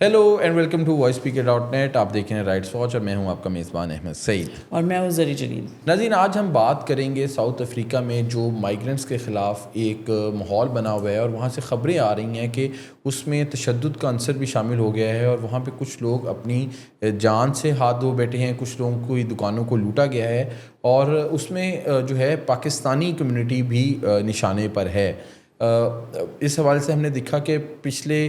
Hello and welcome to voice speaker dot net. آپ دیکھ رہے ہیں رائٹس واچ اور میں ہوں آپ کا میزبان احمد سعید. اور میں ہوں زری جلیل. ناظرین، آج ہم بات کریں گے ساؤتھ افریقہ میں جو مائیگرنٹس کے خلاف ایک ماحول بنا ہوا ہے اور وہاں سے خبریں آ رہی ہیں کہ اس میں تشدد کا عنصر بھی شامل ہو گیا ہے اور وہاں پہ کچھ لوگ اپنی جان سے ہاتھ دھو بیٹھے ہیں، کچھ لوگوں کو دکانوں کو لوٹا گیا ہے اور اس میں جو ہے پاکستانی کمیونٹی بھی نشانے پر ہے. اس حوالے سے ہم نے دیکھا کہ پچھلے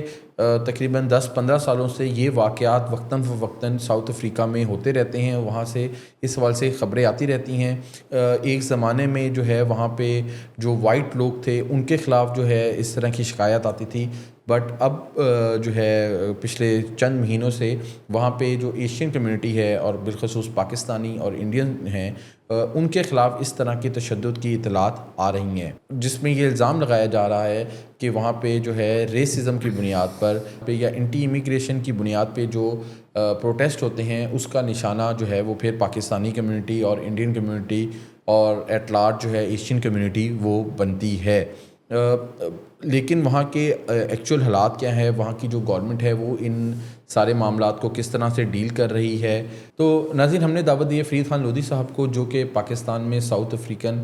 تقریباً 10-15 سالوں سے یہ واقعات وقتاً فوقتاً ساؤتھ افریقہ میں ہوتے رہتے ہیں. وہاں سے اس حوالے سے خبریں آتی رہتی ہیں. ایک زمانے میں جو ہے وہاں پہ جو وائٹ لوگ تھے ان کے خلاف جو ہے اس طرح کی شکایت آتی تھی، بٹ اب جو ہے پچھلے چند مہینوں سے وہاں پہ جو ایشین کمیونٹی ہے اور بالخصوص پاکستانی اور انڈین ہیں ان کے خلاف اس طرح کی تشدد کی اطلاعات آ رہی ہیں، جس میں یہ الزام لگایا جا رہا ہے کہ وہاں پہ جو ہے ریسزم کی بنیاد پر یا انٹی امیگریشن کی بنیاد پہ جو پروٹیسٹ ہوتے ہیں اس کا نشانہ جو ہے وہ پھر پاکستانی کمیونٹی اور انڈین کمیونٹی اور ایٹ لارج جو ہے ایشین کمیونٹی وہ بنتی ہے. لیکن وہاں کے ایکچوئل حالات کیا ہے، وہاں کی جو گورنمنٹ ہے وہ ان سارے معاملات کو کس طرح سے ڈیل کر رہی ہے. تو ناظرین، ہم نے دعوت دی ہے فرید خان لودھی صاحب کو، جو کہ پاکستان میں ساؤتھ افریقن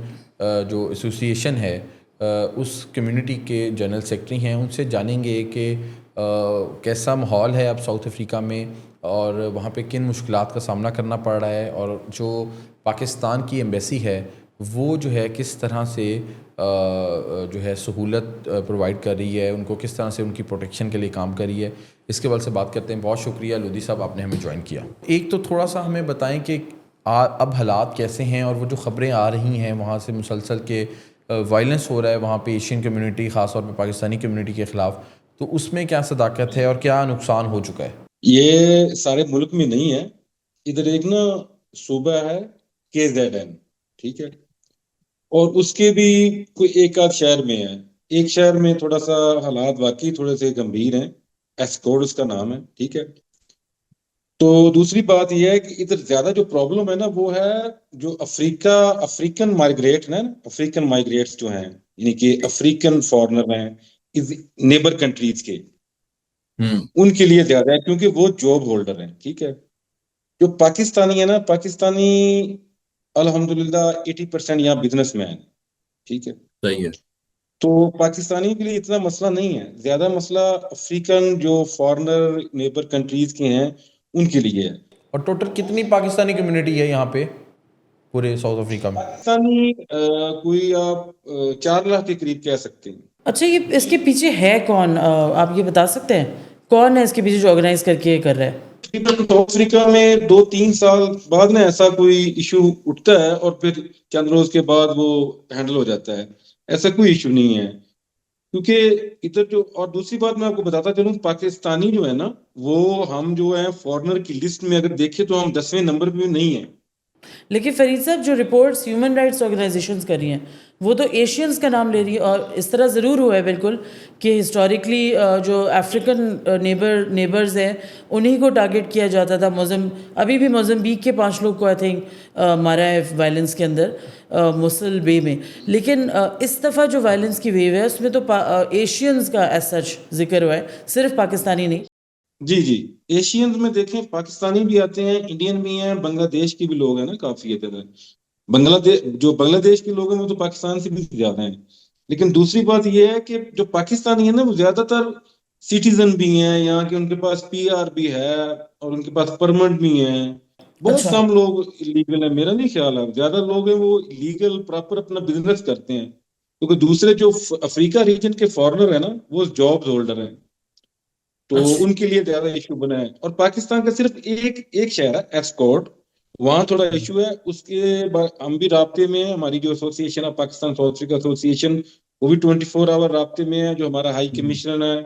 جو ایسوسی ایشن ہے اس کمیونٹی کے جنرل سیکرٹری ہیں. ان سے جانیں گے کہ کیسا ماحول ہے اب ساؤتھ افریقہ میں اور وہاں پہ کن مشکلات کا سامنا کرنا پڑ رہا ہے، اور جو پاکستان کی ایمبیسی ہے وہ جو ہے کس طرح سے جو ہے سہولت پرووائڈ کر رہی ہے، ان کو کس طرح سے ان کی پروٹیکشن کے لیے کام کر رہی ہے. اس کے بارے سے بات کرتے ہیں. بہت شکریہ لودھی صاحب، آپ نے ہمیں جوائن کیا. ایک تو تھوڑا سا ہمیں بتائیں کہ اب حالات کیسے ہیں اور وہ جو خبریں آ رہی ہیں وہاں سے مسلسل کے وائلنس ہو رہا ہے وہاں پہ ایشین کمیونٹی خاص طور پہ پاکستانی کمیونٹی کے خلاف، تو اس میں کیا صداقت ہے اور کیا نقصان ہو چکا ہے؟ یہ سارے ملک میں نہیں ہے. ادھر ایک نا صوبہ ہے KZN، ٹھیک ہے، اور اس کے بھی کوئی ایک آدھ شہر میں ہے. ایک شہر میں تھوڑا سا حالات واقعی تھوڑے سے گمبھیر ہیں، ایسکوڈ اس کا نام ہے، ٹھیک ہے. تو دوسری بات یہ ہے کہ ادھر زیادہ جو پرابلم ہے نا وہ ہے جو افریقن مائیگریٹ نا، افریقن مائیگریٹس جو ہیں، یعنی کہ افریقن فارنر ہیں نیبر کنٹریز کے، ان کے لیے زیادہ ہے کیونکہ وہ جاب ہولڈر ہیں، ٹھیک ہے. جو پاکستانی ہے نا، پاکستانی الحمدللہ 80% یہاں بزنس مین، ٹھیک ہے. صحیح ہے. تو پاکستانی کے لیے اتنا مسئلہ نہیں ہے، زیادہ مسئلہ افریقن جو فارنر نیبر کنٹریز کے ہیں ان کے لیے ہے. اور ٹوٹل کتنی پاکستانی کمیونٹی ہے یہاں پہ پورے ساؤتھ افریقہ میں؟ پاکستانی کوئی آپ 4 لاکھ کے قریب کہہ سکتے ہیں. اچھا، یہ اس کے پیچھے ہے کون؟ آپ یہ بتا سکتے ہیں کون ہے اس کے پیچھے جو آرگنائز کر کے کر رہا ہے؟ ساؤتھ افریقہ میں 2-3 سال بعد نا ایسا کوئی ایشو اٹھتا ہے اور پھر چند روز کے بعد وہ ہینڈل ہو جاتا ہے. ایسا کوئی ایشو نہیں ہے کیونکہ ادھر جو، اور دوسری بات میں آپ کو بتاتا چلوں، پاکستانی جو ہے نا وہ ہم جو ہیں فورنر کی لسٹ میں اگر دیکھیں تو ہم 10ویں نمبر پہ نہیں ہیں. لیکن فرید صاحب، جو رپورٹس ہیومن رائٹس آرگنائزیشنز کر رہی ہیں وہ تو ایشینز کا نام لے رہی ہے، اور اس طرح ضرور ہوا ہے بالکل کہ ہسٹوریکلی جو افریقن نیبرز ہیں انہی کو ٹارگٹ کیا جاتا تھا. ابھی بھی موزمبیق کے 5 لوگ کو آئی تھنک مارا ہے وائلنس کے اندر موصل بے میں. لیکن اس دفعہ جو وائلنس کی ویو ہے اس میں تو ایشینز کا ایز سچ ذکر ہوا ہے، صرف پاکستانی نہیں. جی ایشینز میں دیکھیں پاکستانی بھی آتے ہیں، انڈین بھی ہیں، بنگلہ دیش کے بھی لوگ ہیں نا کافی ادھر. بنگلہ دیش کے لوگ ہیں وہ تو پاکستان سے بھی زیادہ ہیں. لیکن دوسری بات یہ ہے کہ جو پاکستانی ہیں نا وہ زیادہ تر سٹیزن بھی ہیں یہاں کے، ان کے پاس PR بھی ہے اور ان کے پاس پرمنٹ بھی ہیں. بہت اچھا، کم لوگ لیگل ہیں، میرا نہیں خیال ہے. زیادہ لوگ ہیں وہ لیگل پراپر اپنا بزنس کرتے ہیں، کیونکہ دوسرے جو افریقہ ریجن کے فارنر ہیں نا وہ جاب ہولڈر ہیں، تو اچھا. ان کے لیے زیادہ ایشو بنا ہے. اور پاکستان کا صرف ایک شہر ہے ایسکوٹ، وہاں تھوڑا ایشو ہے. اس کے ہم بھی رابطے میں ہیں، ہماری جو ایسوسی ایشن ہے پاکستان ساؤتھ افریقہ ایسوسی ایشن وہ بھی 24 آور رابطے میں ہے. جو ہمارا ہائی کمشنر ہے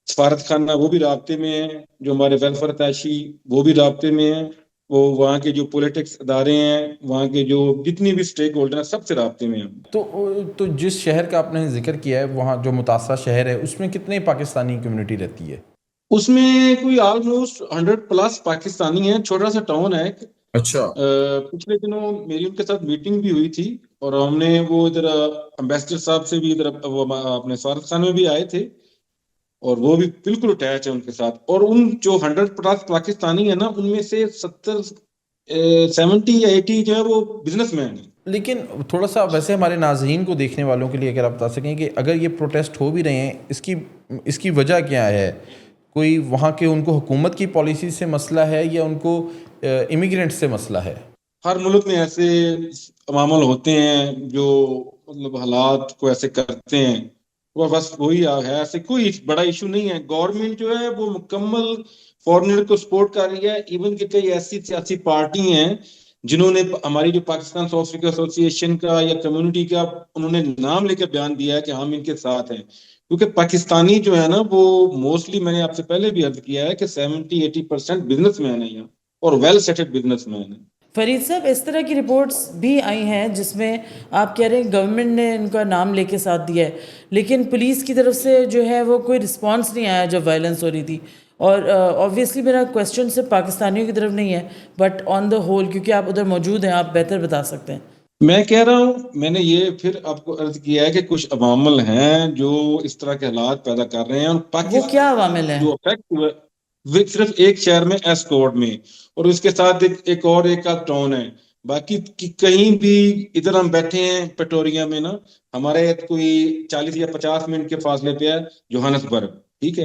سفارت خانہ وہ بھی رابطے میں ہے، جو ہمارے ویلفیئر اتاشی وہ بھی رابطے میں ہیں، وہ وہاں کے جو پولیٹکس ادارے ہیں وہاں کے جو جتنی بھی سٹیک ہولڈر ہیں سب سے رابطے میں ہیں. تو جس شہر کا آپ نے ذکر کیا ہے وہاں جو متاثرہ شہر ہے اس میں کتنے پاکستانی کمیونٹی رہتی ہے؟ اس میں کوئی آلموسٹ 100+ پاکستانی ہیں. چھوٹا سا ٹاؤن ہے. اچھا. پچھلے دنوں میری ان کے ساتھ میٹنگ بھی ہوئی تھی اور ہم نے وہ ادھر امبیسڈر صاحب سے بھی ادھر اپنے سفارت خانے میں بھی آئے تھے. اور وہ بھی بالکل اٹیچ ہے ان کے ساتھ. اور ان جو 100 پاکستانی ہیں نا ان میں سے 70 یا 80 جو ہے وہ بزنس مین ہیں. لیکن تھوڑا سا ویسے ہمارے ناظرین کو دیکھنے والوں کے لیے اگر آپ بتا سکیں کہ اگر یہ پروٹیسٹ ہو بھی رہے ہیں اس کی وجہ کیا ہے؟ کوئی وہاں کے ان کو حکومت کی پالیسی سے مسئلہ ہے یا ان کو امیگرینٹ سے مسئلہ ہے؟ ہر ملک میں ایسے معامل ہوتے ہیں جو مطلب حالات کو ایسے کرتے ہیں. وہ بس وہی ہے, ایسے کوئی بڑا ایشو نہیں ہے. گورنمنٹ جو ہے وہ مکمل فورنر کو سپورٹ کر رہی ہے. ایون کہ کئی ایسی سیاسی پارٹی ہیں جنہوں نے ہماری جو پاکستان ساؤتھ افریقہ ایسوسی ایشن کا یا کمیونٹی کا انہوں نے نام لے کے بیان دیا ہے کہ ہم ان کے ساتھ ہیں. کیونکہ پاکستانی جو ہے نا وہ موسٹلی, میں نے آپ سے پہلے بھی عرض کیا ہے کہ 70-80% بزنس مین ہیں یہاں, اور ویل سیٹلڈ بزنس مین ہیں. فرید صاحب, اس طرح کی رپورٹس بھی آئی ہیں جس میں آپ کہہ رہے ہیں گورنمنٹ نے ان کا نام لے کے ساتھ دیا ہے, لیکن پولیس کی طرف سے جو ہے وہ کوئی رسپانس نہیں آیا جب وائلنس ہو رہی تھی. اور آبویسلی میرا کویسچن صرف پاکستانیوں کی طرف نہیں ہے, بٹ آن دا ہول, کیونکہ آپ ادھر موجود ہیں, آپ بہتر بتا سکتے ہیں. میں کہہ رہا ہوں, میں نے یہ پھر آپ کو عرض کیا ہے کہ کچھ عوامل ہیں جو اس طرح کے حالات پیدا کر رہے ہیں. اور وہ کیا عوامل ہیں؟ جو افیکٹ ہوا صرف ایک شہر میں, ایسکورٹ میں, اور اس کے ساتھ ایک آدھ ٹاؤن ہے. باقی کہیں بھی ادھر ہم بیٹھے ہیں پٹوریا میں نا, ہمارے کوئی 40 یا 50 منٹ کے فاصلے پہ ہے جوہانسبرگ, ٹھیک ہے,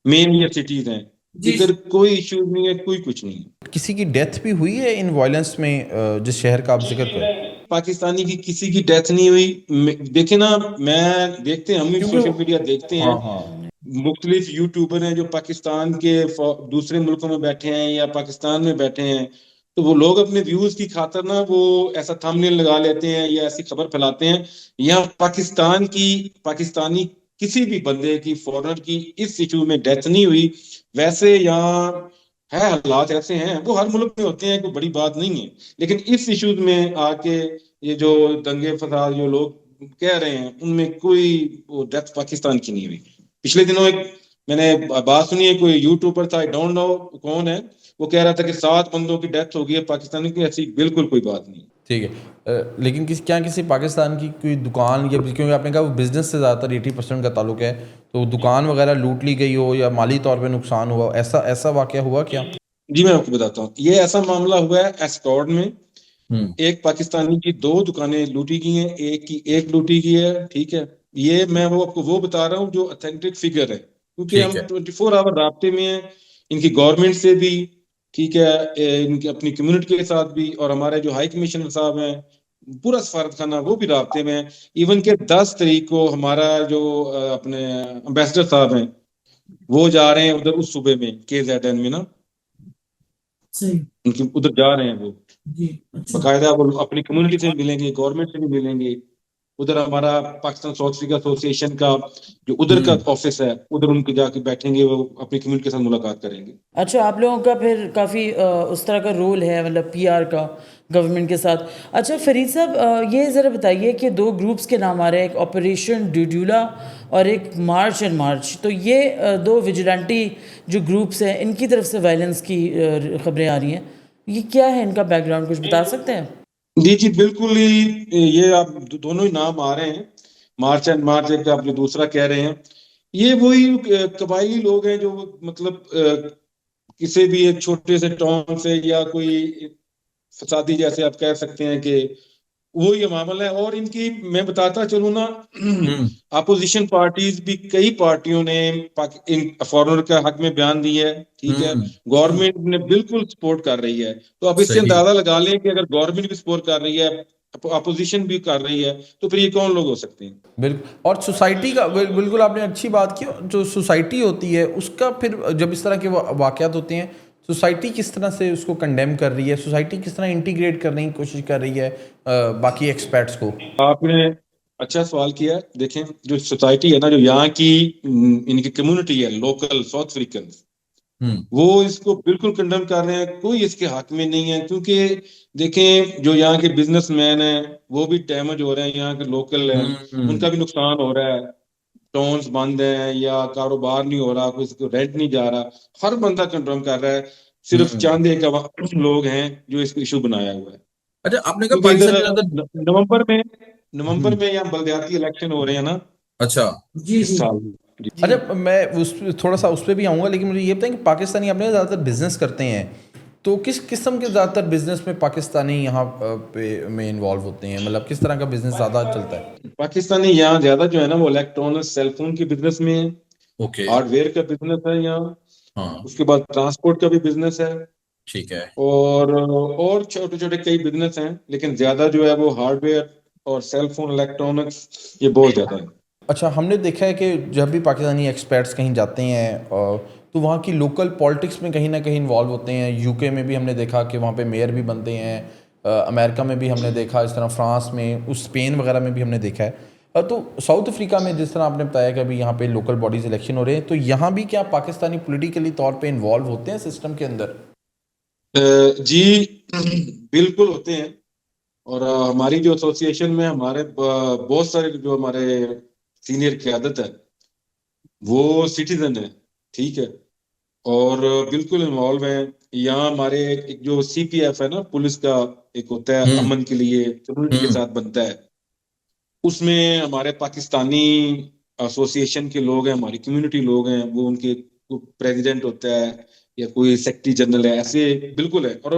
مین یہ سٹیز ہیں. ادھر کوئی ایشو نہیں ہے, کوئی کچھ نہیں ہے. کسی کی ڈیتھ بھی ہوئی ہے ان وائلنس میں جس شہر کا آپ ذکر کریں؟ پاکستانی کی کسی کی ڈیتھ نہیں ہوئی. دیکھیں نا, دیکھتے ہیں, ہم بھی سوشل میڈیا دیکھتے ہیں, مختلف یوٹیوبر ہیں جو پاکستان کے دوسرے ملکوں میں بیٹھے ہیں یا پاکستان میں بیٹھے ہیں, تو وہ لوگ اپنے ویوز کی خاطر نا وہ ایسا تھمبنیل لگا لیتے ہیں یا ایسی خبر پھیلاتے ہیں. یہاں پاکستانی کسی بھی بندے کی, فورنر کی اس ایشو میں ڈیتھ نہیں ہوئی. ویسے یہاں ہے حالات ایسے ہیں, وہ ہر ملک میں ہوتے ہیں, کوئی بڑی بات نہیں ہے. لیکن اس ایشوز میں آ کے یہ جو دنگے فساد جو لوگ کہہ رہے ہیں ان میں کوئی ڈیتھ پاکستان کی نہیں ہوئی. پچھلے دنوں میں نے بات سنی ہے, کوئی یوٹیوبر تھا, ڈونٹ نو کون ہے, وہ کہہ رہا تھا کہ 7 بندوں کی ڈیتھ ہو گئی ہے پاکستانی کی. ایسی بالکل کوئی بات نہیں. ٹھیک ہے, لیکن کیا کسی پاکستان کی کوئی دکان, یا کیونکہ آپ نے کہا وہ بزنس سے زیادہ تر 80% کا تعلق ہے, تو دکان وغیرہ لوٹ لی گئی ہو یا مالی طور پہ نقصان ہوا, ایسا واقعہ ہوا کیا؟ جی میں آپ کو بتاتا ہوں, یہ ایسا معاملہ ہوا ہے ایسکارڈ میں. ایک پاکستانی کی 2 دکانیں لوٹی گئی ہیں, ایک کی ایک لوٹی گئی ہے, ٹھیک ہے. یہ میں آپ کو وہ بتا رہا ہوں جو اتھینٹک فگر ہے, کیونکہ ہم 24 آور رابطے میں ہیں ان کی گورنمنٹ سے بھی, ٹھیک ہے, ان کی اپنی کمیونٹی کے ساتھ بھی, اور ہمارے جو ہائی کمیشنر صاحب ہیں, پورا سفارت خانہ, وہ بھی رابطے میں ہیں. ایون کہ 10 تاریخ کو ہمارا جو اپنے امبیسڈر صاحب ہیں وہ جا رہے ہیں ادھر اس صوبے میں KZN میں نا, ان کی ادھر جا رہے ہیں وہ باقاعدہ, وہ اپنی کمیونٹی سے ملیں گے, گورنمنٹ سے بھی ملیں گے. ادھر ہمارا پاکستان ساؤتھ افریقہ ایسوسی ایشن کا جو ادھر کا آفس ہے, ادھر ان کے جا کے بیٹھیں گے, وہ اپنی کمیونٹی کے ساتھ ملاقات کریں گے. اچھا, آپ لوگوں کا پھر کافی اس طرح کا رول ہے, مطلب PR کا گورنمنٹ کے ساتھ. اچھا فرید صاحب, یہ ذرا بتائیے کہ 2 گروپس کے نام آ رہے ہیں, ایک آپریشن ڈیڈیولا اور ایک مارچ اینڈ مارچ. تو یہ 2 ویجیلنٹی جو گروپس ہیں, ان کی طرف سے وائلنس کی خبریں آ رہی ہیں, یہ کیا ہے ان کا بیک گراؤنڈ, کچھ بتا سکتے ہیں؟ جی بالکل ہی, یہ آپ دونوں ہی نام آ رہے ہیں, مارچ اینڈ مارچ, ایک آپ جو دوسرا کہہ رہے ہیں. یہ وہی قبائلی لوگ ہیں جو مطلب کسی بھی ایک چھوٹے سے ٹاؤن سے, یا کوئی فسادی جیسے آپ کہہ سکتے ہیں کہ وہی معاملہ ہے. اور ان کی میں بتاتا چلوں نا, اپوزیشن پارٹیز بھی, کئی پارٹیوں نے فورنر کا حق میں بیان دی ہے, ٹھیک ہے, گورنمنٹ نے بالکل سپورٹ کر رہی ہے. تو اب اس سے اندازہ لگا لیں کہ اگر گورنمنٹ بھی سپورٹ کر رہی ہے, اپوزیشن بھی کر رہی ہے, تو پھر یہ کون لوگ ہو سکتے ہیں؟ بالکل. اور سوسائٹی کا, بالکل آپ نے اچھی بات کی, جو سوسائٹی ہوتی ہے اس کا پھر جب اس طرح کے واقعات ہوتے ہیں, سوسائٹی کس طرح سے اس کو کنڈیم کر رہی ہے, سوسائٹی کس طرح انٹیگریٹ کرنے کی کوشش کر رہی ہے باقی ایکسپیرٹس کو؟ آپ نے اچھا سوال کیا ہے. دیکھیں جو سوسائٹی ہے نا, جو یہاں کی ان کی کمیونٹی ہے, لوکل ساؤتھ افریقنز, وہ اس کو بالکل کنڈم کر رہے ہیں, کوئی اس کے حق میں نہیں ہے. کیونکہ دیکھیں جو یہاں کے بزنس مین ہیں وہ بھی ڈیمیج ہو رہے ہیں, یہاں کے لوکل ہیں ان کا بھی نقصان ہو رہا ہے, ٹاؤنز بند ہیں یا کاروبار نہیں ہو رہا, کوئی کو رینٹ نہیں جا رہا, ہر بندہ کنڈم کر رہا ہے. صرف چاند ایک لوگ ہیں جو اس کو ایشو بنایا ہوا ہے. اچھا, آپ نے کہا نومبر میں یہاں بلدیاتی الیکشن ہو رہے ہیں نا, اچھا اس سال اچھا میں تھوڑا سا اس پہ بھی آؤں گا، لیکن مجھے یہ بتائیں کہ پاکستانی اپنے زیادہ تر بزنس کرتے ہیں، تو کس قسم کے زیادہ تر بزنس میں پاکستانی یہاں پہ میں انوالو ہوتے ہیں؟ مطلب کس طرح کا بزنس زیادہ چلتا ہے؟ پاکستانی یہاں زیادہ جو ہے نا وہ الیکٹرانکس سیل فون کے بزنس میں ہے، اوکے، ہارڈ ویئر کا بزنس ہے یہاں، ہاں اس کے بعد ٹرانسپورٹ کا بھی بزنس ہے، ٹھیک ہے. اور چھوٹے چھوٹے کئی بزنس ہیں، لیکن زیادہ جو ہے وہ ہارڈ ویئر اور سیل فون الیکٹرانکس یہ بہت زیادہ ہے. اچھا، ہم نے دیکھا ہے کہ جب بھی پاکستانی ایکسپیرٹس کہیں جاتے ہیں تو وہاں کی لوکل پالیٹکس میں کہیں نہ کہیں انوالو ہوتے ہیں. یو کے میں بھی ہم نے دیکھا کہ وہاں پہ میئر بھی بنتے ہیں، امریکہ میں بھی ہم نے دیکھا، اس طرح فرانس میں، اسپین وغیرہ میں بھی ہم نے دیکھا ہے. تو ساؤتھ افریقہ میں جس طرح آپ نے بتایا کہ ابھی یہاں پہ لوکل باڈیز الیکشن ہو رہے ہیں، تو یہاں بھی کیا پاکستانی پولیٹیکلی طور پہ انوالو ہوتے ہیں سسٹم کے اندر؟ جی بالکل ہوتے ہیں، اور ہماری جو ایسوسی ایشن میں ہمارے بہت سارے جو ہمارے سینئر قیادت ہے وہ سٹیزن ہیں، ٹھیک ہے، اور بالکل انوالو ہیں. یہاں ہمارے ایک جو سی پی ایف ہے نا، پولیس کا ایک ہوتا ہے امن کے لیے کمیونٹی کے ساتھ بنتا ہے، اس میں ہمارے پاکستانی ایسوسی ایشن کے لوگ ہیں، ہماری کمیونٹی لوگ ہیں، وہ ان کے پریزیڈنٹ ہوتا ہے یا کوئی سیکرٹری جنرل ہے، ایسے بالکل ہے. اور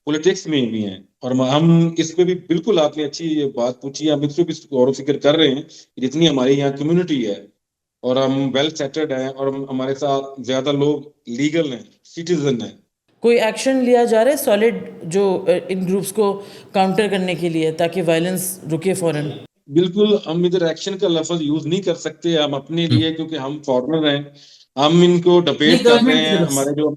پولیٹکس میں بھی ہیں، اور ہم اس پہ بھی بالکل، آپ نے اچھی بات پوچھی ہے، ہم اس پہ بھی غور و فکر کر رہے ہیں. جتنی ہماری یہاں کمیونٹی ہے اور ہم ویل سیٹلڈ ہیں اور ہمارے ساتھ زیادہ لوگ لیگل ہیں، سٹیزن ہیں. کوئی ایکشن لیا جا رہا ہے سالڈ جو ان گروپس کو کاؤنٹر کرنے کے لیے تاکہ وائلنس رکے فوراً؟ بالکل، ہم ادھر ایکشن کا لفظ یوز نہیں کر سکتے ہم اپنے لیے، کیونکہ ہم فارنر ہیں. ہم ان کو ڈبیٹ کر رہے ہیں. ہمارے جو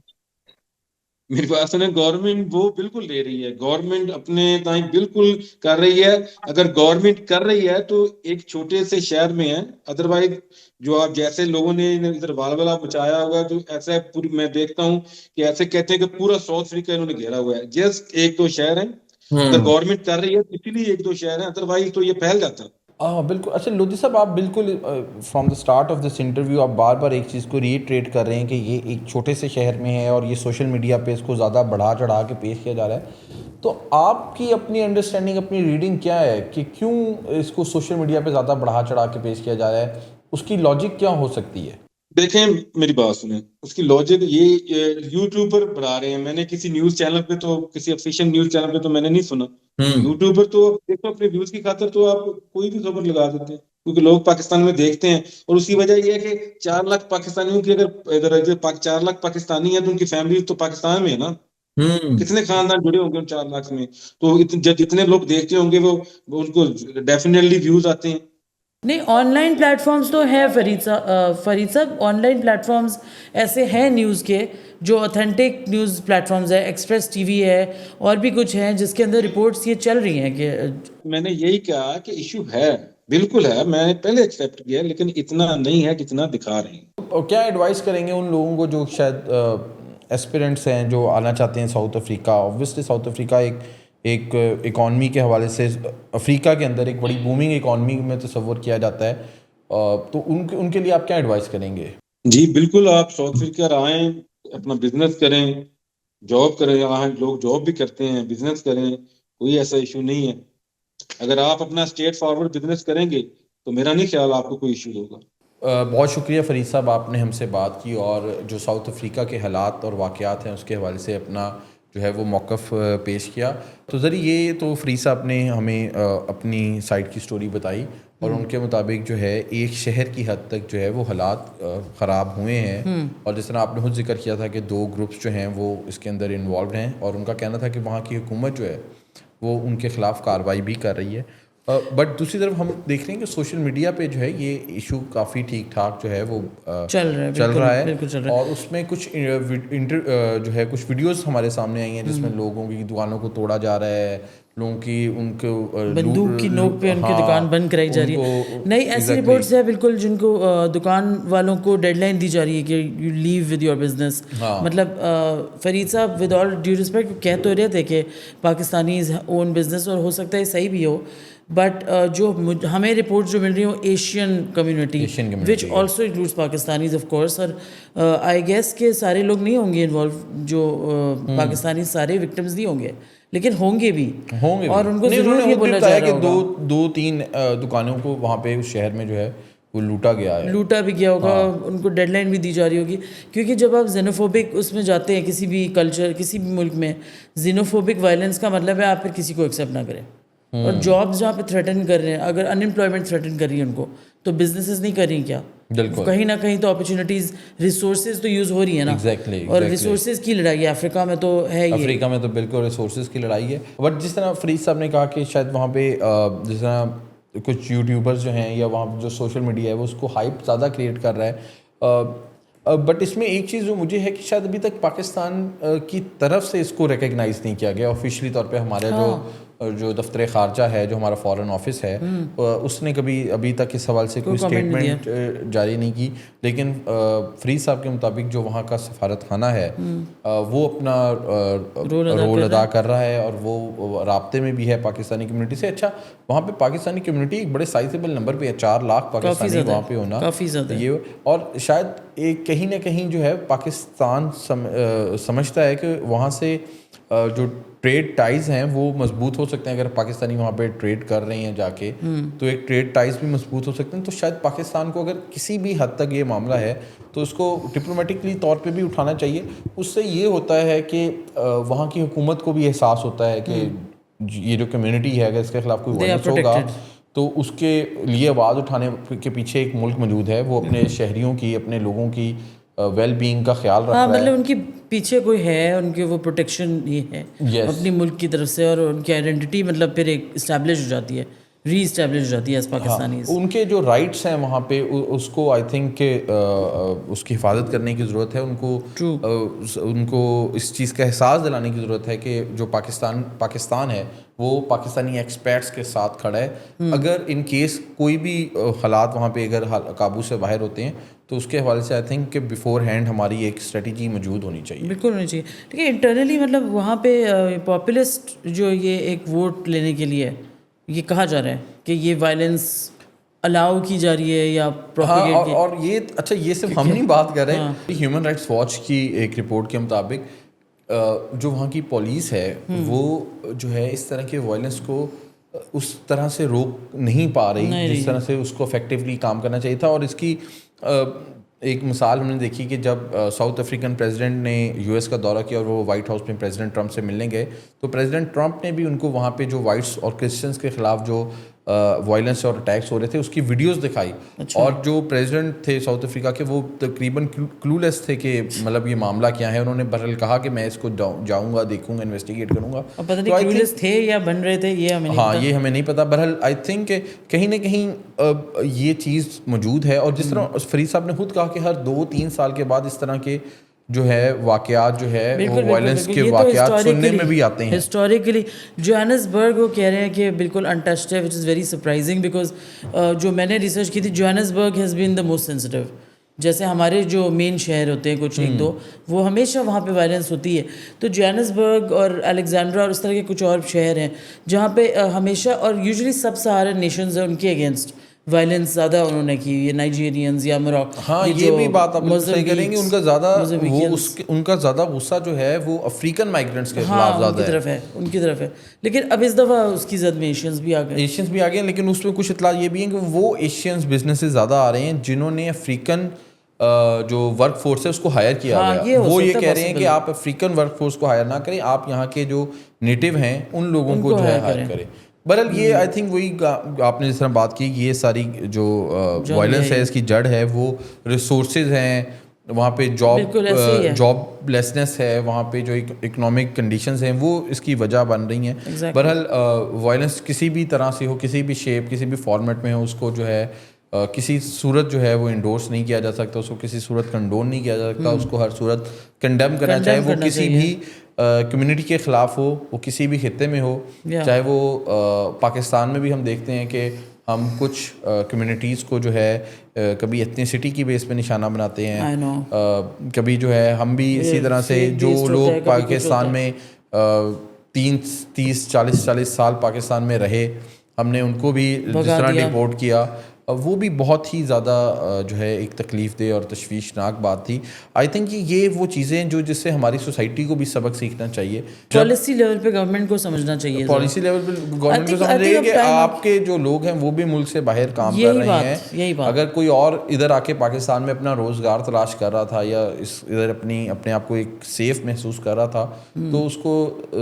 میری بات سنیں، گورنمنٹ وہ بالکل لے رہی ہے، گورنمنٹ اپنے تائیں بالکل کر رہی ہے. اگر گورنمنٹ کر رہی ہے تو ایک چھوٹے سے شہر میں ہے، ادروائز جو آپ جیسے لوگوں نے ادھر والولا مچایا ہوگا، جو ایسا پوری میں دیکھتا ہوں کہ ایسے کہتے ہیں کہ پورا ساؤتھ افریقہ انہوں نے گھیرا ہوا ہے. جسٹ ایک دو شہر ہیں، اگر گورنمنٹ کر رہی ہے تو اسی لیے ایک دو شہر ہیں، ادروائز تو یہ پھیل جاتا ہے. بالکل. اچھا لودھی صاحب، آپ بالکل from the start of this interview آپ بار بار ایک چیز کو ریٹریٹ کر رہے ہیں کہ یہ ایک چھوٹے سے شہر میں ہے اور یہ سوشل میڈیا پہ اس کو زیادہ بڑھا چڑھا کے پیش کیا جا رہا ہے. تو آپ کی اپنی انڈرسٹینڈنگ، اپنی ریڈنگ کیا ہے کہ کیوں اس کو سوشل میڈیا پہ زیادہ بڑھا چڑھا کے پیش کیا جا رہا ہے؟ اس کی لاجک کیا ہو سکتی ہے؟ دیکھیں میری بات سنیں، اس کی لاجک یہ یوٹیوب پر بڑھا رہے ہیں. میں نے کسی نیوز چینل پہ تو، کسی افیشیل نیوز چینل پہ تو میں نے نہیں سنا. یوٹیوب پر تو دیکھو، اپنے ویوز کی خاطر تو آپ کوئی بھی خبر لگا دیتے ہیں، کیونکہ لوگ پاکستان میں دیکھتے ہیں. اور اس کی وجہ یہ ہے کہ 4 لاکھ پاکستانیوں کی، اگر ادھر 4 لاکھ پاکستانی ہیں تو ان کی فیملی تو پاکستان میں ہے نا. کتنے خاندان جڑے ہوں گے ان 4 لاکھ میں؟ تو جتنے لوگ دیکھتے ہوں گے وہ ان کو ڈیفینیٹلی ویوز آتے ہیں. نہیں، آن لائن پلیٹ فارمز تو ہیں فرید صاحب، آن لائن پلیٹ فارمز ایسے ہیں نیوز کے جو اوتھینٹک نیوز پلیٹ فارمز ہے، ایکسپریس ٹی وی ہے اور بھی کچھ ہیں جس کے اندر رپورٹس یہ چل رہی ہیں کہ میں نے یہی کہا کہ ایشو ہے، بالکل ہے، میں نے پہلے ایکسیپٹ کیا، لیکن اتنا نہیں ہے جتنا دکھا رہے ہیں. اور کیا ایڈوائس کریں گے ان لوگوں کو جو شاید ایسپیرنٹس ہیں جو آنا چاہتے ہیں South Africa? Obviously South Africa ایک اکانومی کے حوالے سے افریقہ کے اندر ایک بڑی بومنگ اکانومی میں تصور کیا جاتا ہے، تو ان کے لیے آپ کیا ایڈوائس کریں گے؟ جی بالکل، آپ ساؤتھ افریقہ آئیں، اپنا بزنس کریں، جاب کریں. یہاں لوگ جاب بھی کرتے ہیں، بزنس کریں، کوئی ایسا ایشو نہیں ہے. اگر آپ اپنا اسٹیٹ فارورڈ بزنس کریں گے تو میرا نہیں خیال آپ کو کوئی ایشو ہوگا. بہت شکریہ فرید صاحب، آپ نے ہم سے بات کی اور جو ساؤتھ افریقہ کے حالات اور واقعات ہیں اس کے حوالے سے اپنا جو ہے وہ موقف پیش کیا. تو ذریعے یہ تو فرید صاحب نے ہمیں اپنی سائڈ کی سٹوری بتائی، اور ان کے مطابق جو ہے ایک شہر کی حد تک جو ہے وہ حالات خراب ہوئے ہیں. اور جس طرح آپ نے خود ذکر کیا تھا کہ 2 گروپس جو ہیں وہ اس کے اندر انوالوڈ ہیں، اور ان کا کہنا تھا کہ وہاں کی حکومت جو ہے وہ ان کے خلاف کارروائی بھی کر رہی ہے. بٹ دوسری طرف ہم دیکھ رہے ہیں کہ سوشل میڈیا پہ جو ہے یہ ایشو کافی ٹھیک ٹھاک جو ہے وہ چل رہا ہے، اور اس میں کچھ جو ہے کچھ ویڈیوز ہمارے سامنے آئی ہیں جس میں لوگوں کی دکانوں کو توڑا جا رہا ہے، لوگوں کی ان کو بندوق کی نوک پہ ان کی دکان بند کرائی جا رہی ہے. نہیں، ایسی رپورٹس ہیں بالکل جن کو دکان والوں کو ڈیڈ لائن دی جا رہی ہے کہ you live with your business. مطلب فرید صاحب ود آل ڈیو رسپیکٹ کہہ تو رہے تھے کہ پاکستانیز اون بزنس، اور ہو سکتا ہے صحیح بھی ہو، بٹ جو ہمیں رپورٹ جو مل رہی ہوں Asian community which also includes Pakistanis of course, اور آئی گیس کہ سارے لوگ نہیں ہوں گے انوالو، جو پاکستانی سارے وکٹمز نہیں ہوں گے، لیکن ہوں گے بھی، اور ان کو ضرور یہ بولا جا رہا ہوگا. 2-3 دکانوں کو وہاں پہ اس شہر میں جو ہے وہ لوٹا گیا ہے. لوٹا بھی گیا ہوگا, ان کو ڈیڈ لائن بھی دی جا رہی ہوگی, کیونکہ جب آپ زینوفوبک اس میں جاتے ہیں کسی بھی کلچر کسی بھی ملک میں, زینوفوبک وائلنس کا مطلب ہے آپ پھر کسی کو ایکسیپٹ نہ کریں. اور جابس جہاں پہ تھریٹن کر رہے ہیں, اگر ان امپلائمنٹ تھریٹن کر رہی ہے ان کو, تو بزنسز نہیں کر رہی کیا, بالکل کہیں نہ کہیں تو اپرچونیٹیز ریسورسز تو یوز ہو رہی ہیں نا. اور ریسورسز کی لڑائی ہے افریقہ میں تو ہے ہی, افریقہ میں تو بالکل ریسورسز کی لڑائی ہے. بٹ جس طرح فرید صاحب نے کہا کہ شاید وہاں پہ جس طرح کچھ یوٹیوبرز جو ہیں یا وہاں جو سوشل میڈیا ہے وہ اس کو ہائپ زیادہ کریٹ کر رہا ہے, بٹ اس میں ایک چیز جو مجھے ہے کہ شاید ابھی تک پاکستان کی طرف سے اس کو ریکگنائز نہیں کیا گیا آفیشلی طور پہ. ہمارا جو دفتر خارجہ ہے, جو ہمارا فارن آفس ہے, اس نے کبھی ابھی تک اس حوالے سے کوئی اسٹیٹمنٹ جاری نہیں کی. لیکن فرید صاحب کے مطابق جو وہاں کا سفارت خانہ ہے وہ اپنا رول ادا کر رہا ہے, اور وہ رابطے میں بھی ہے پاکستانی کمیونٹی سے. اچھا, وہاں پہ پاکستانی کمیونٹی ایک بڑے سائزیبل نمبر پہ ہے, 4 لاکھ پاکستانی وہاں پہ ہونا کافی زیادہ یہ, اور شاید ایک کہیں نہ کہیں جو ہے پاکستان سمجھتا ہے کہ وہاں سے جو ٹریڈ ٹائز ہیں وہ مضبوط ہو سکتے ہیں. اگر پاکستانی وہاں پہ ٹریڈ کر رہے ہیں جا کے, تو ایک ٹریڈ ٹائز بھی مضبوط ہو سکتے ہیں. تو شاید پاکستان کو اگر کسی بھی حد تک یہ معاملہ ہے تو اس کو ڈپلومیٹکلی طور پہ بھی اٹھانا چاہیے. اس سے یہ ہوتا ہے کہ وہاں کی حکومت کو بھی احساس ہوتا ہے کہ یہ جو کمیونٹی ہے اگر اس کے خلاف کوئی وائلنس ہوگا تو اس کے لیے آواز اٹھانے کے پیچھے ایک ملک موجود ہے, وہ اپنے شہریوں کی, اپنے لوگوں کی ویل بینگ کا خیال رکھ رہا ہے. مطلب ان کی پیچھے کوئی ہے, ان کے وہ پروٹیکشن یہ ہے اپنی ملک کی طرف سے, اور ان کی آئیڈینٹی مطلب پھر ایک اسٹیبلش ہو جاتی ہے, ری اسٹیبلش ہو جاتی ہے ایز پاکستانی. ان کے جو رائٹس ہیں وہاں پہ اس کو آئی تھنک کہ اس کی حفاظت کرنے کی ضرورت ہے. ان کو اس چیز کا احساس دلانے کی ضرورت ہے کہ جو پاکستان ہے وہ پاکستانی ایکسپیرٹس کے ساتھ کھڑا ہے. اگر ان کیس کوئی بھی حالات وہاں پہ اگر قابو سے باہر ہوتے ہیں تو اس کے حوالے سے آئی تھنک کہ بیفور ہینڈ ہماری ایک اسٹریٹجی موجود ہونی چاہیے. بالکل ہونی چاہیے. ٹھیک ہے, انٹرنلی مطلب وہاں پہ پاپولسٹ جو یہ ایک ووٹ لینے کے لیے یہ کہا جا رہا ہے کہ یہ وائلنس الاؤ کی جا رہی ہے یا پروپیگیٹ کی. اور یہ اچھا, یہ صرف ہم نہیں بات کر رہے ہیں. ہیومن رائٹس واچ کی ایک رپورٹ کے مطابق جو وہاں کی پولیس ہے وہ جو ہے اس طرح کے وائلنس کو اس طرح سے روک نہیں پا رہی جس طرح سے اس کو افیکٹولی کام کرنا چاہیے تھا. اور اس کی ایک مثال ہم نے دیکھی کہ جب ساؤتھ افریقن پریزیڈنٹ نے یو ایس کا دورہ کیا اور وہ وائٹ ہاؤس میں پریزیڈنٹ ٹرمپ سے ملنے گئے, تو پریزیڈنٹ ٹرمپ نے بھی ان کو وہاں پہ جو وائٹس اور کرسچنس کے خلاف جو وائلنس اور اٹیکس ہو رہے تھے اس کی ویڈیوز دکھائی. اور جو پریزیڈنٹ تھے ساؤتھ افریقہ کے وہ تقریباً کلولیس تھے کہ مطلب یہ معاملہ کیا ہے. انہوں نے بہرحال کہا کہ میں اس کو جاؤں گا, دیکھوں گا, انویسٹیگیٹ کروں گا. پتہ نہیں کلولیس تھے یا بن رہے تھے یہ ہمیں نہیں پتا. ہاں, یہ ہمیں نہیں پتا. بہرحال آئی تھنک کہ کہیں نہ کہیں یہ چیز موجود ہے. اور جس طرح فرید صاحب نے خود کہا کہ ہر 2-3 سال کے بعد اس طرح کے جو ہے واقعات جو ہے وہ وائلنس کے واقعات سننے میں بھی آتے ہیں. ہسٹوریکلی جوہانسبرگ وہ کہہ رہے ہیں کہ بالکل انٹچڈ ہے, وچ از ویری سرپرائزنگ بیکاز جو میں نے ریسرچ کی تھی Johannesburg has been the most sensitive. جیسے ہمارے جو مین شہر ہوتے ہیں کچھ 1-2 وہ ہمیشہ وہاں پہ وائلنس ہوتی ہے. تو جوہانسبرگ اور الیگزینڈرا اور اس طرح کے کچھ اور شہر ہیں جہاں پہ ہمیشہ, اور یوزلی سب سہارن نیشنز ہیں ان کے اگینسٹ وائلنس زیادہ انہوں نے کی, یہ نائجیرینز یا موراکو. ہاں, یہ بھی بات آپ صحیح کریں گے. ان کا زیادہ ان کا زیادہ غصہ جو ہے وہ افریقن مائیگرنٹس کے خلاف زیادہ ہے, ان کی طرف ہے. لیکن اب اس دفعہ اس کی زد میں ایشینز بھی آ گئے. لیکن اس میں کچھ اطلاع یہ بھی ہیں کہ وہ ایشینز بزنسز زیادہ آ رہے ہیں جنہوں نے افریقن جو ورک فورس ہے اس کو ہائر کیا گیا. وہ یہ کہہ رہے ہیں کہ آپ افریقن ورک فورس کو ہائر نہ کریں, آپ یہاں کے جو نیٹو ہیں ان لوگوں کو جو ہے ہائر کریں. بہرحال یہ آئی تھنک وہی آپ نے جس طرح بات کی, یہ ساری جو وائلنس ہے اس کی جڑ ہے وہ ریسورسز ہیں وہاں پہ, جاب لیسنس ہے وہاں پہ, جو اکنامک کنڈیشنز ہیں وہ اس کی وجہ بن رہی ہیں. بہرحال وائلنس کسی بھی طرح سے ہو, کسی بھی شیپ, کسی بھی فارمیٹ میں ہو, اس کو جو ہے کسی صورت جو ہے وہ انڈورس نہیں کیا جا سکتا, اس کو کسی صورت کنڈون نہیں کیا جا سکتا, اس کو ہر صورت کنڈیم کرنا, چاہے وہ کسی بھی کمیونٹی کے خلاف ہو, وہ کسی بھی خطے میں ہو, چاہے وہ پاکستان میں بھی ہم دیکھتے ہیں کہ ہم کچھ کمیونٹیز کو جو ہے کبھی ایتھنیسٹی کی بیس پہ نشانہ بناتے ہیں, کبھی جو ہے ہم بھی اسی طرح سے جو لوگ پاکستان میں 30-40 سال پاکستان میں رہے ہم نے ان کو بھی جس طرح ڈپورٹ کیا, وہ بھی بہت ہی زیادہ جو ہے ایک تکلیف دہ اور تشویشناک بات تھی. آئی تھنک کہ یہ وہ چیزیں جو جس سے ہماری سوسائٹی کو بھی سبق سیکھنا چاہیے. پالیسی لیول پہ گورنمنٹ کو سمجھنا چاہیے, پالیسی لیول پہ گورنمنٹ کو سمجھنا چاہیے کہ آپ کے جو لوگ ہیں وہ بھی ملک سے باہر کام کر رہے ہیں. اگر کوئی اور ادھر آ کے پاکستان میں اپنا روزگار تلاش کر رہا تھا یا ادھر اپنے آپ کو ایک سیف محسوس کر رہا تھا تو اس کو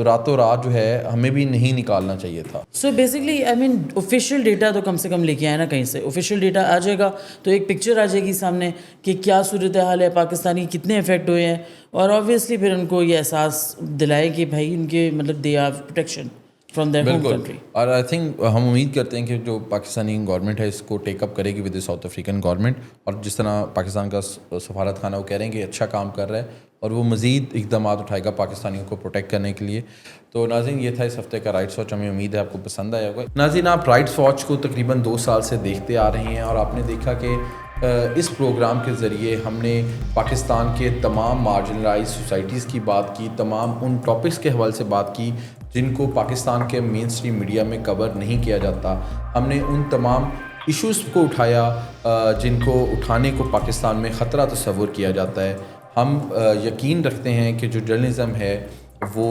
راتوں رات جو ہے ہمیں بھی نہیں نکالنا چاہیے تھا. So basically I mean official data تو کم سے کم لے کے آئے نا کہیں سے. آفیشیل ڈیٹا آ جائے گا تو ایک پکچر آ جائے گی سامنے کہ کیا صورتحال ہے, پاکستانی کتنے افیکٹ ہوئے ہیں, اور آبویسلی پھر ان کو یہ احساس دلائے کہ بھائی ان کے مطلب they have protection from their home country. اور آئی تھنک ہم امید کرتے ہیں کہ جو پاکستانی گورنمنٹ ہے اس کو ٹیک اپ کرے گی ود ساؤتھ افریقن گورنمنٹ, اور جس طرح پاکستان کا سفارت خانہ وہ کہہ رہے ہیں کہ اچھا کام کر رہا ہے اور وہ مزید اقدامات اٹھائے گا پاکستانیوں کو پروٹیکٹ کرنے کے لیے. تو ناظرین یہ تھا اس ہفتے کا رائٹس واچ, ہمیں امید ہے آپ کو پسند آیا ہوگا. ناظرین آپ رائٹس واچ کو تقریباً 2 سال سے دیکھتے آ رہے ہیں اور آپ نے دیکھا کہ اس پروگرام کے ذریعے ہم نے پاکستان کے تمام مارجنلائز سوسائٹیز کی بات کی, تمام ان ٹاپکس کے حوالے سے بات کی جن کو پاکستان کے مین اسٹریم میڈیا میں کور نہیں کیا جاتا. ہم نے ان تمام ایشوز کو اٹھایا جن کو اٹھانے کو پاکستان میں خطرہ تصور کیا جاتا ہے. ہم یقین رکھتے ہیں کہ جو جرنلزم ہے وہ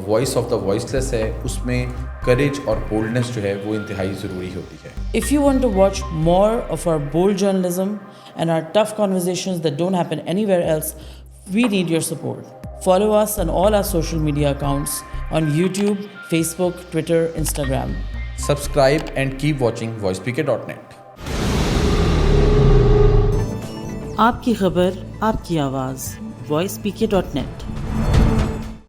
وائس آف دا وائس لیس ہے, اس میں کریج اور بولڈنس جو ہے وہ انتہائی ضروری ہوتی ہے. If you want to watch more of our bold journalism and our tough conversations that don't happen anywhere else, we need your support. Follow us on all our social media accounts on YouTube, Facebook, Twitter, Instagram. Subscribe and keep watching voicepk.net. آپ کی خبر, آپ کی آواز, voicepk.net.